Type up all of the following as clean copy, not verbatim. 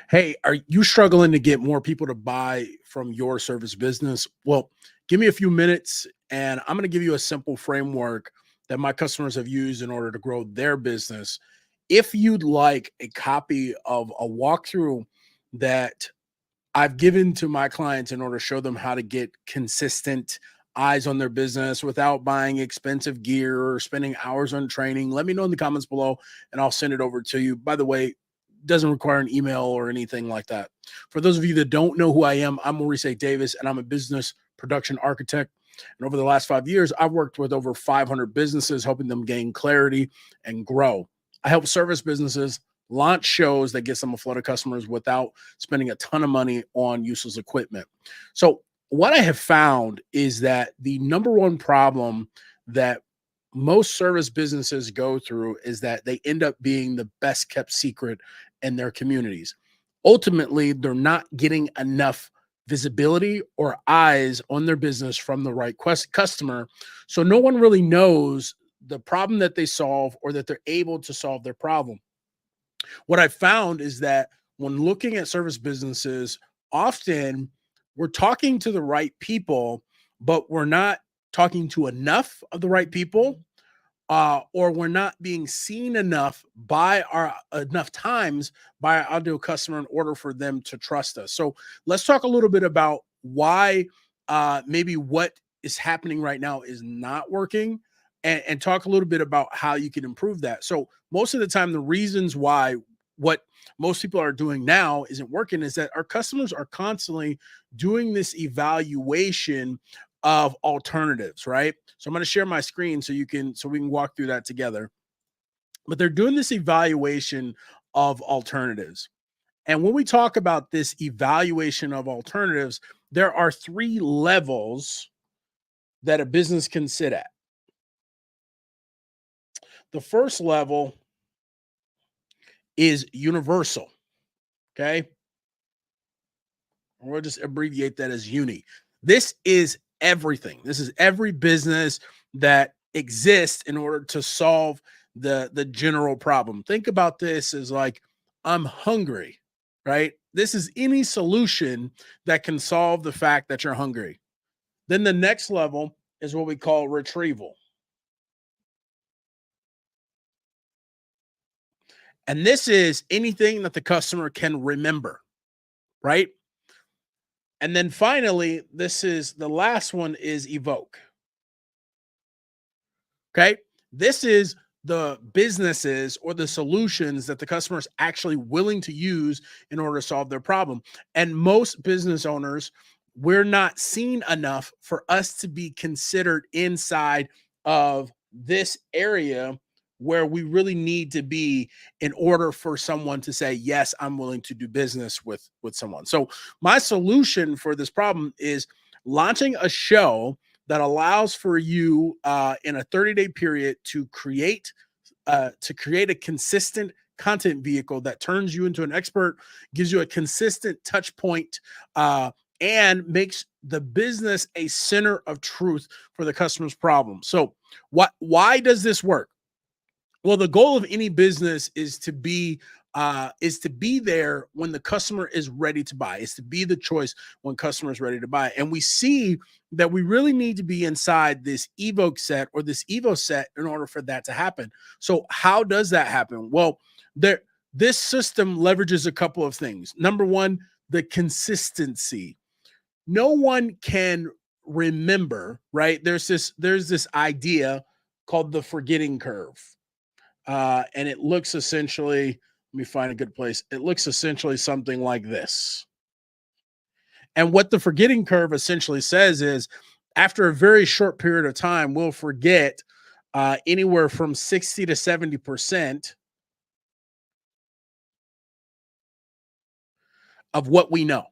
Hey, are you struggling to get more people to buy from your service business? Well, give me a few minutes and I'm going to give you a simple framework that my customers have used in order to grow their business. If you'd like a copy of a walkthrough that I've given to my clients in order to show them how to get consistent eyes on their business without buying expensive gear or spending hours on training, let me know in the comments below and I'll send it over to you. By the way, doesn't require an email or anything like that. For those of you that don't know who I am, I'm Maurice Davis and I'm a business production architect. And over the last 5 years, I've worked with over 500 businesses, helping them gain clarity and grow. I help service businesses launch shows that gets them a flood of customers without spending a ton of money on useless equipment. So what I have found is that the number one problem that most service businesses go through is that they end up being the best kept secret in their communities. Ultimately, they're not getting enough visibility or eyes on their business from the right customer. So no one really knows the problem that they solve or that they're able to solve their problem. What I found is that when looking at service businesses, often we're talking to the right people, but we're not talking to enough of the right people, or we're not being seen enough by our enough times by our ideal customer in order for them to trust us. So let's talk a little bit about why maybe what is happening right now is not working, and talk a little bit about how you can improve that. So most of the time, the reasons why what most people are doing now isn't working is that our customers are constantly doing this evaluation of alternatives, right? So I'm going to share my screen so we can walk through that together. But they're doing this evaluation of alternatives. And when we talk about this evaluation of alternatives, there are three levels that a business can sit at. The first level is universal, okay? We'll just abbreviate that as uni. This is everything. This is every business that exists in order to solve the general problem. Think about this as like, I'm hungry, right? This is any solution that can solve the fact that you're hungry. Then the next level is what we call retrieval. And this is anything that the customer can remember, right? And then finally, this is the last one is evoke. Okay. This is the businesses or the solutions that the customer is actually willing to use in order to solve their problem. And most business owners, we're not seen enough for us to be considered inside of this area where we really need to be in order for someone to say, yes, I'm willing to do business with someone. So my solution for this problem is launching a show that allows for you in a 30-day period to create a consistent content vehicle that turns you into an expert, gives you a consistent touch point, and makes the business a center of truth for the customer's problem. So why does this work? Well, the goal of any business is to be there when the customer is ready to buy. Is to be the choice when customer is ready to buy. And we see that we really need to be inside this evoke set or this evo set in order for that to happen. So how does that happen? Well, this system leverages a couple of things. Number one, the consistency. No one can remember, right? There's this idea called the forgetting curve. And it looks essentially, let me find a good place. It looks essentially something like this. And what the forgetting curve essentially says is after a very short period of time, we'll forget anywhere from 60 to 70% of what we know,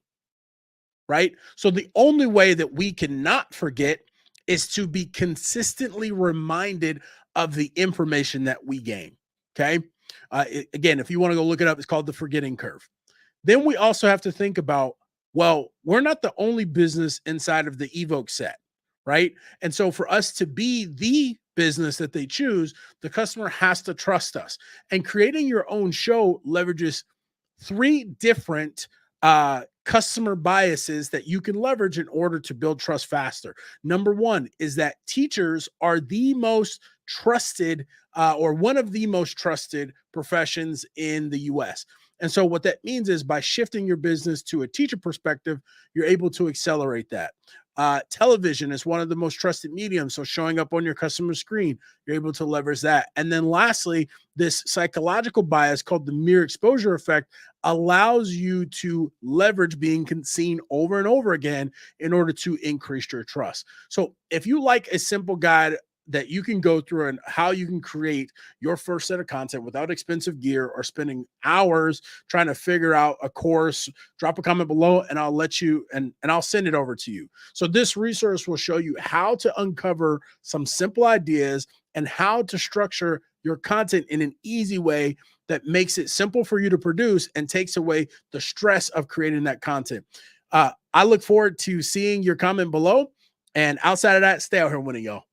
right? So the only way that we cannot forget is to be consistently reminded of the information that we gain. Okay. Again, if you want to go look it up, it's called the forgetting curve. Then we also have to think about, well, we're not the only business inside of the evoke set, right? And so for us to be the business that they choose, the customer has to trust us. And creating your own show leverages three different customer biases that you can leverage in order to build trust faster. Number one is that teachers are the most trusted or one of the most trusted professions in the US. And so, what that means is by shifting your business to a teacher perspective, you're able to accelerate that. Television is one of the most trusted mediums. So, showing up on your customer screen, you're able to leverage that. And then, lastly, this psychological bias called the mere exposure effect allows you to leverage being seen over and over again in order to increase your trust. So, if you like a simple guide that you can go through and how you can create your first set of content without expensive gear or spending hours trying to figure out a course, drop a comment below and I'll let you and I'll send it over to you. So this resource will show you how to uncover some simple ideas and how to structure your content in an easy way that makes it simple for you to produce and takes away the stress of creating that content. I look forward to seeing your comment below. And outside of that, stay out here winning, y'all.